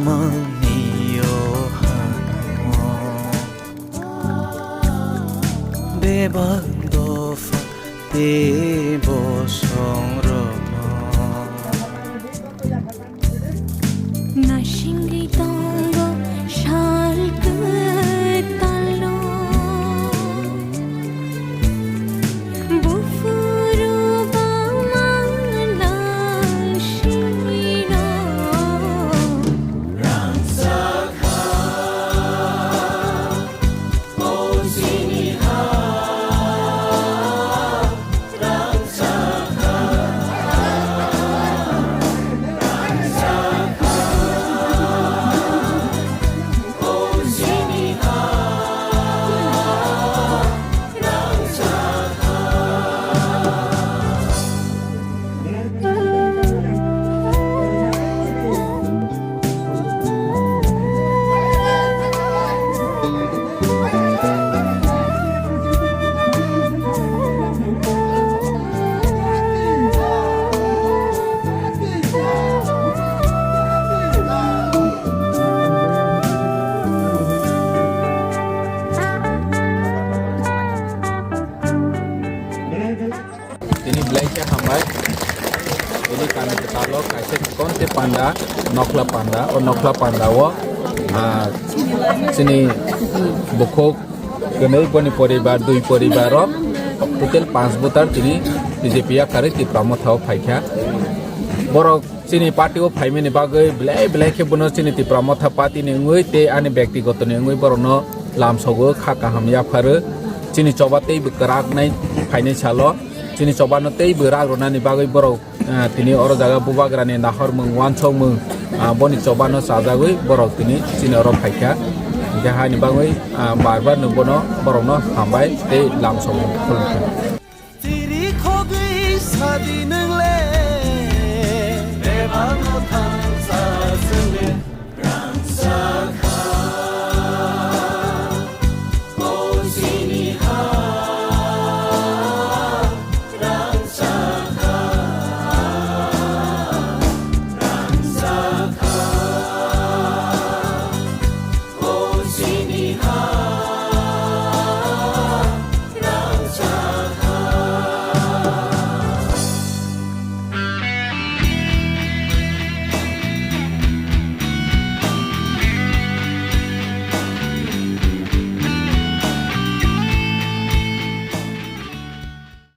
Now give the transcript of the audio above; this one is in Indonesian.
romangniyo hano bebangdofa debo songromo nashingri tongo shalku talo bufuru bamala shiro ransakha oziniha ransakha oziniha ini belanja hambai ini kami ketalo kasih konte panda nokla panda nokla panda wo sini bukok kenai poni poribar dui poribar total 5 butar ini BJP yakar TIPRA Motha Party borok sini party o phaime ni bagai belai ke bono sini TIPRA Motha Party ni ngui te ani ব্যক্তিগত ni ngui borono lamsogo khaka ham yakar sini cobate bekerak nai phaine chalo sini cobano tei berak ronani bagai borok tini oro jaga bubagrani nahor mung wansong mung boni cobano sajagoi borok tini sini oro phaikha jahani bagai barbar nubono borokno hambai tei lamsong khulkha tiri khogui sadi nungle bebangdofa